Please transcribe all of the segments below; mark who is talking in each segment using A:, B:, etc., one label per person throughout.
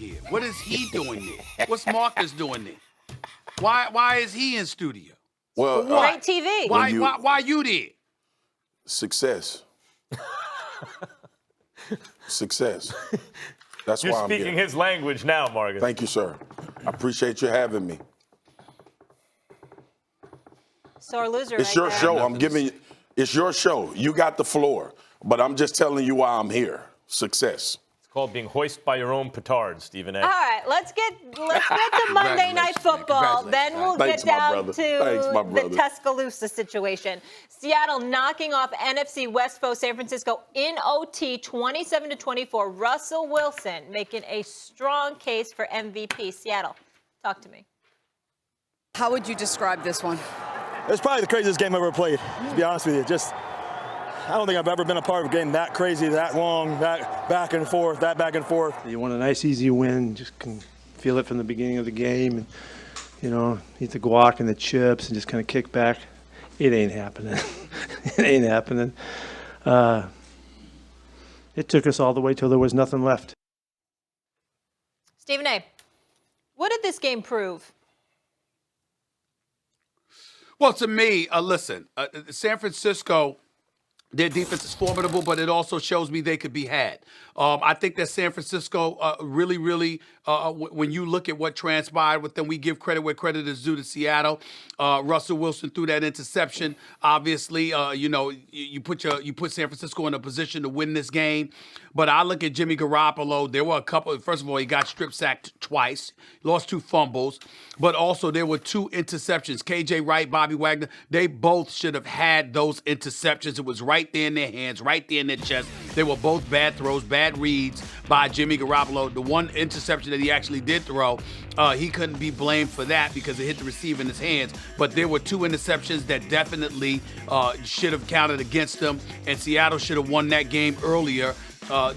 A: here? What is he doing there? What's Marcus doing there? Why is he in studio?
B: Well,
C: great TV.
A: Why you there?
B: Success. Success. That's
D: You're
B: why I'm here.
D: speaking his language now, Marcus.
B: Thank you, sir. I appreciate you having me.
C: Sore loser.
B: It's
C: right
B: your
C: there.
B: show. I'm giving you. It's your show. You got the floor, but I'm just telling you why I'm here. Success.
D: It's called being hoist by your own petard, Stephen A.
C: All right, let's get to Monday Night Football. Then we'll
B: Thanks,
C: get
B: my
C: down
B: brother.
C: to
B: Thanks, my
C: the
B: brother.
C: Tuscaloosa situation. Seattle knocking off NFC West foe San Francisco in OT, 27-24. Russell Wilson making a strong case for MVP. Seattle, talk to me.
E: How would you describe this one?
F: It's probably the craziest game I've ever played, to be honest with you. I don't think I've ever been a part of a game that crazy, that long, that back and forth, that back and forth.
G: You want a nice, easy win. Just can feel it from the beginning of the game. And, eat the guac and the chips and just kind of kick back. It ain't happening. It ain't happening. It took us all the way till there was nothing left.
C: Stephen A., what did this game prove?
A: Well, to me, listen, San Francisco, their defense is formidable, but it also shows me they could be had. I think that San Francisco really, when you look at what transpired with them, we give credit where credit is due to Seattle. Russell Wilson threw that interception. Obviously, you put San Francisco in a position to win this game. But I look at Jimmy Garoppolo. There were a couple. First of all, he got strip sacked twice, lost 2 fumbles, but also there were 2 interceptions. KJ Wright, Bobby Wagner, they both should have had those interceptions. It was right there in their hands, right there in their chest. They were both bad throws, bad reads by Jimmy Garoppolo. The one interception that he actually did throw, he couldn't be blamed for that because it hit the receiver in his hands. But there were 2 interceptions that definitely should have counted against them, and Seattle should have won that game earlier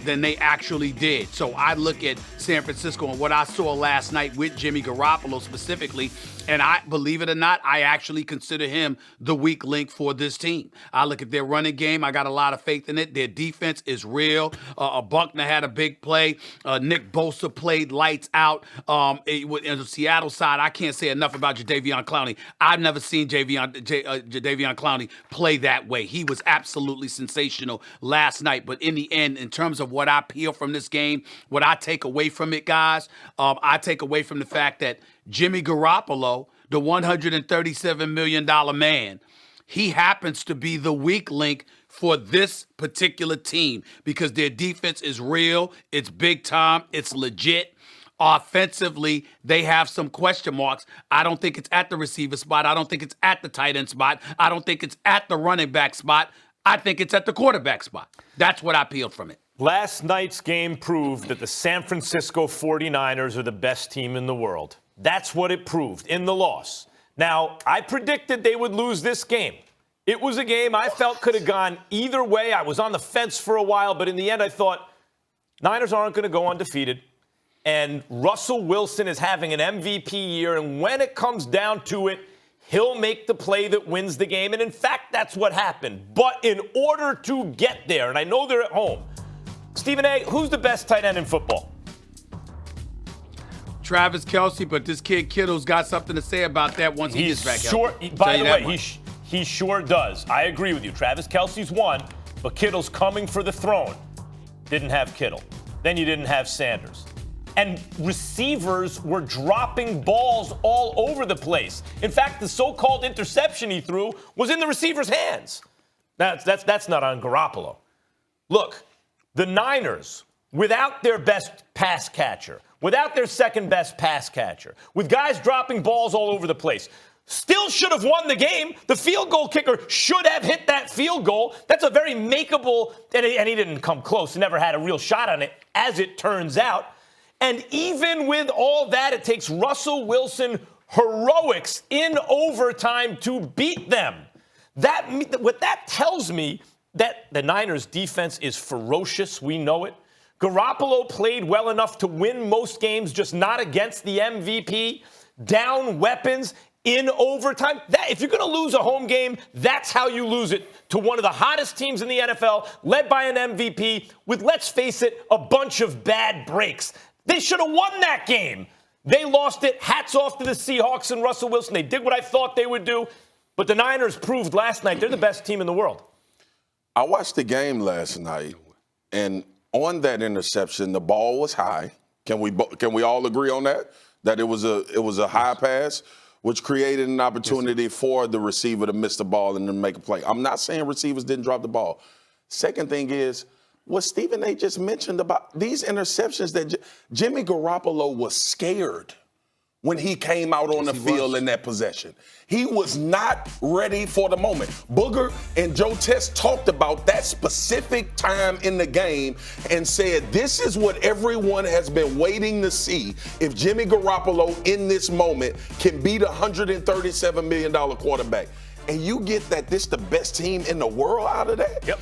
A: than they actually did. So I look at San Francisco and what I saw last night with Jimmy Garoppolo specifically, and I, believe it or not, I actually consider him the weak link for this team. I look at their running game. I got a lot of faith in it. Their defense is real. Buckner had a big play. Nick Bosa played lights out. On the Seattle side, I can't say enough about Jadeveon Clowney. I've never seen Jadeveon Clowney play that way. He was absolutely sensational last night. But in the end, in terms of what I peel from this game, what I take away from it, guys, I take away from the fact that Jimmy Garoppolo, the $137 million man, he happens to be the weak link for this particular team because their defense is real, it's big time, it's legit. Offensively, they have some question marks. I don't think it's at the receiver spot. I don't think it's at the tight end spot. I don't think it's at the running back spot. I think it's at the quarterback spot. That's what I peeled from it.
D: Last night's game proved that the San Francisco 49ers are the best team in the world. That's what it proved in the loss. Now, I predicted they would lose this game. It was a game I felt could have gone either way. I was on the fence for a while, but in the end I thought Niners aren't going to go undefeated. And Russell Wilson is having an MVP year, and when it comes down to it, he'll make the play that wins the game. And in fact, that's what happened. But in order to get there, and I know they're at home, Stephen A., who's the best tight end in football?
A: Travis Kelce, but this kid Kittle's got something to say about that once he gets back
D: sure,
A: out.
D: By the way, he sure does. I agree with you. Travis Kelce's won, but Kittle's coming for the throne. Didn't have Kittle. Then you didn't have Sanders. And receivers were dropping balls all over the place. In fact, the so-called interception he threw was in the receiver's hands. That's not on Garoppolo. Look, the Niners, without their best pass catcher, without their second best pass catcher, with guys dropping balls all over the place, still should have won the game. The field goal kicker should have hit that field goal. That's a very makeable, and he didn't come close. He never had a real shot on it, as it turns out. And even with all that, it takes Russell Wilson heroics in overtime to beat them. What that tells me, that the Niners' defense is ferocious. We know it. Garoppolo played well enough to win most games, just not against the MVP. Down weapons in overtime. If you're going to lose a home game, that's how you lose it to one of the hottest teams in the NFL, led by an MVP with, let's face it, a bunch of bad breaks. They should have won that game. They lost it. Hats off to the Seahawks and Russell Wilson. They did what I thought they would do. But the Niners proved last night they're the best team in the world.
B: I watched the game last night, and on that interception, the ball was high. Can we all agree on that? That it was a high pass, which created an opportunity for the receiver to miss the ball and then make a play. I'm not saying receivers didn't drop the ball. Second thing is, what Stephen A. just mentioned about these interceptions that Jimmy Garoppolo was scared when he came out on the field in that possession. He was not ready for the moment. Booger and Joe Test talked about that specific time in the game and said, this is what everyone has been waiting to see if Jimmy Garoppolo in this moment can beat a $137 million quarterback. And you get that this the best team in the world out of that?
D: Yep.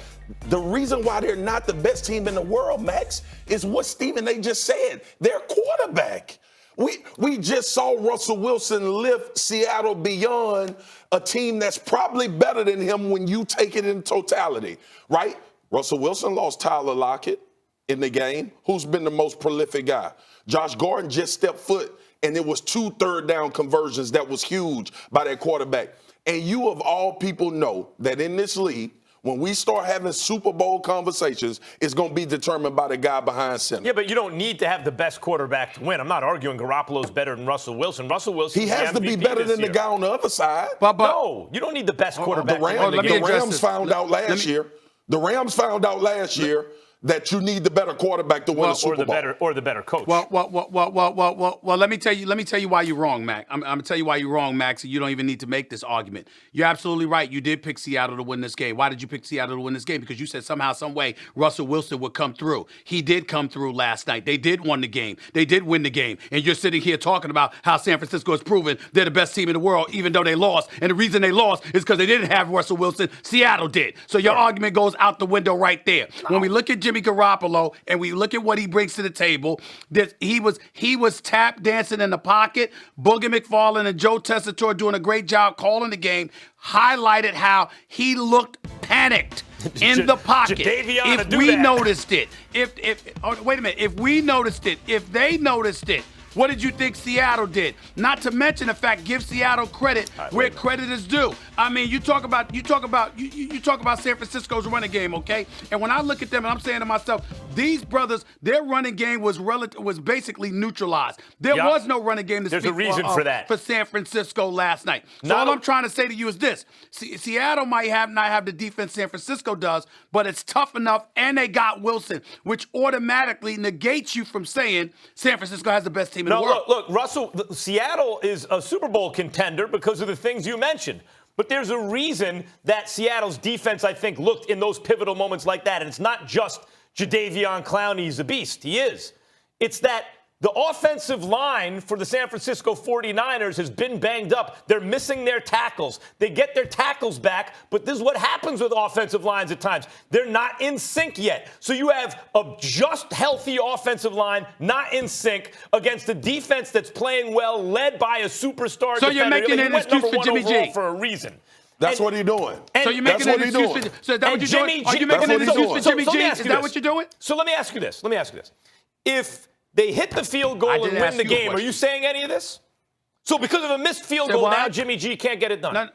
B: The reason why they're not the best team in the world, Max, is what Stephen A. just said. Their quarterback. We just saw Russell Wilson lift Seattle beyond a team that's probably better than him when you take it in totality, right? Russell Wilson lost Tyler Lockett in the game, who's been the most prolific guy. Josh Gordon just stepped foot, and it was 2 third-down conversions that was huge by that quarterback. And you of all people know that in this league, when we start having Super Bowl conversations, it's going to be determined by the guy behind center.
D: Yeah, but you don't need to have the best quarterback to win. I'm not arguing Garoppolo's better than Russell Wilson. Russell Wilson,
B: he has to be better than the guy on the other side.
D: But no, you don't need the best quarterback to win the game.
B: The Rams found out last year. The Rams found out last year that you need the better quarterback to win a Super Bowl.
D: Or the better coach.
A: Well, let me tell you why you're wrong, Mac. I'm going to tell you why you're wrong, Max, and you don't even need to make this argument. You're absolutely right. You did pick Seattle to win this game. Why did you pick Seattle to win this game? Because you said somehow, some way, Russell Wilson would come through. He did come through last night. They did win the game. They did win the game. And you're sitting here talking about how San Francisco has proven they're the best team in the world, even though they lost. And the reason they lost is because they didn't have Russell Wilson. Seattle did. So your argument goes out the window right there. When we look at Jimmy Garoppolo, and we look at what he brings to the table, he was tap dancing in the pocket. Booger McFarland and Joe Tessitore doing a great job calling the game, highlighted how he looked panicked in the pocket. If we noticed it, wait a minute, if we noticed it, if they noticed it, what did you think Seattle did? Not to mention the fact, give Seattle credit where credit is due. I mean, you talk about San Francisco's running game, okay? And when I look at them, and I'm saying to myself, these brothers, their running game was basically neutralized. There was no running game to
D: There's a reason for that.
A: For San Francisco last night. So all I'm trying to say to you is this: Seattle might not have the defense San Francisco does, but it's tough enough, and they got Wilson, which automatically negates you from saying San Francisco has the best team in the world.
D: Look, Seattle is a Super Bowl contender because of the things you mentioned. But there's a reason that Seattle's defense, I think, looked in those pivotal moments like that. And it's not just Jadeveon Clowney's a beast. He is. It's that the offensive line for the San Francisco 49ers has been banged up. They're missing their tackles. They get their tackles back, but this is what happens with offensive lines at times. They're not in sync yet. So you have a just healthy offensive line not in sync against a defense that's playing well, led by a superstar
A: So
D: defender.
A: you're making an excuse for Jimmy G.
D: For a reason.
B: That's what he's doing.
A: So you're making an excuse for so is that what you're doing? Are you making an excuse for Jimmy G? Is that what you're doing?
D: So let me ask you this. If they hit the field goal and win the game, are you saying any of this? So because of a missed field goal, now Jimmy G can't get it done.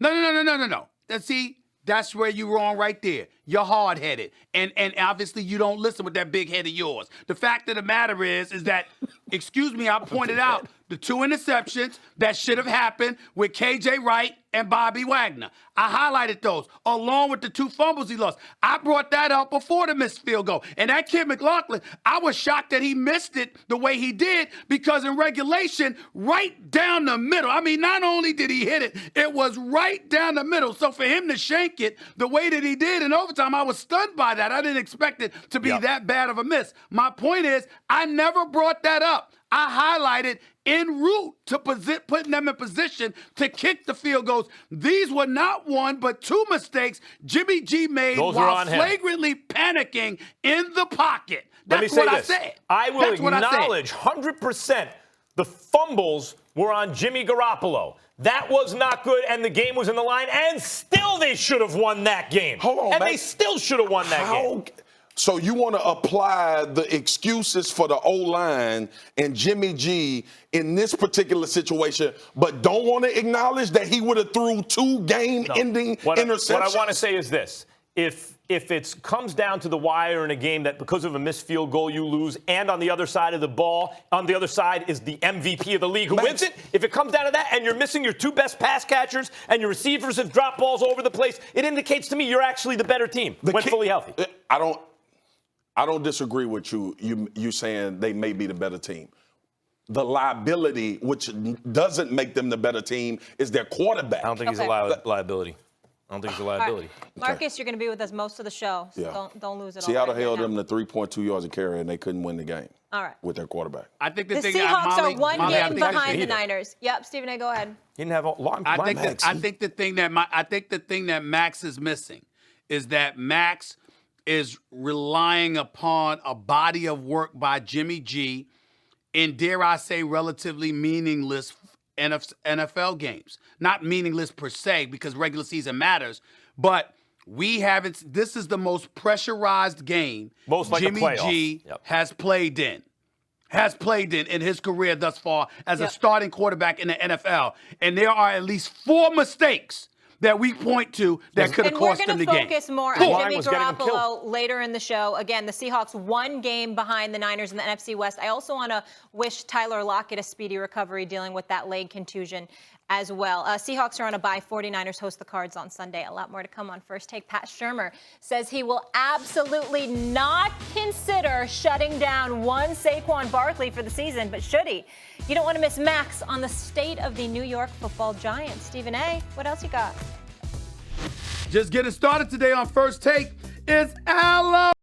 A: No. See, that's where you're wrong right there. You're hard-headed. And obviously you don't listen with that big head of yours. The fact of the matter is that, excuse me, I pointed out the 2 interceptions that should have happened with KJ Wright and Bobby Wagner. I highlighted those, along with the 2 fumbles he lost. I brought that up before the missed field goal. And that kid McLaughlin, I was shocked that he missed it the way he did, because in regulation, right down the middle. I mean, not only did he hit it, it was right down the middle. So for him to shank it the way that he did in overtime, I was stunned by that. I didn't expect it to be that bad of a miss. My point is, I never brought that up. I highlighted en route to putting them in position to kick the field goals. These were not 1, but 2 mistakes Jimmy G made while flagrantly panicking in the pocket. That's what I said.
D: I will acknowledge 100% the fumbles were on Jimmy Garoppolo. That was not good, and the game was in the line, and still they should have won that game.
B: Hold on,
D: and they still should have won that game.
B: So you want to apply the excuses for the O-line and Jimmy G in this particular situation, but don't want to acknowledge that he would have threw 2 game-ending interceptions?
D: What I want to say is this. If it comes down to the wire in a game that because of a missed field goal you lose, and on the other side of the ball, on the other side is the MVP of the league who wins it, if it comes down to that and you're missing your 2 best pass catchers and your receivers have dropped balls over the place, it indicates to me you're actually the better team when fully healthy.
B: I don't disagree with you saying they may be the better team. The liability, which doesn't make them the better team, is their quarterback.
D: I don't think he's a liability. I don't think it's a liability.
C: Right. Marcus, you're going to be with us most of the show, so don't lose it all.
B: Seattle
C: right
B: held
C: now.
B: them to 3.2 yards a carry, and they couldn't win the game.
C: All right.
B: With their quarterback.
A: I think the
C: The
A: thing
C: Seahawks
A: Molly,
C: are one
A: Molly,
C: game
A: I think
C: behind the Niners. Yep, Stephen A., go ahead.
D: He didn't have a long
A: I think the thing that Max is missing is that Max is relying upon a body of work by Jimmy G in, dare I say, relatively meaningless NFL games. Not meaningless per se because regular season matters, but we haven't. This is the most pressurized game Jimmy G has played in. In his career thus far as a starting quarterback in the NFL. And there are at least 4 mistakes that we point to that could have cost them the game.
C: And we're going to focus more on Jimmy Garoppolo later in the show. Again, the Seahawks 1 game behind the Niners in the NFC West. I also want to wish Tyler Lockett a speedy recovery dealing with that leg contusion as well. Seahawks are on a bye. 49ers host the Cards on Sunday. A lot more to come on First Take. Pat Shurmur says he will absolutely not consider shutting down one Saquon Barkley for the season, but should he? You don't want to miss Max on the state of the New York Football Giants. Stephen A., what else you got?
A: Just getting started today on First Take is Alabama.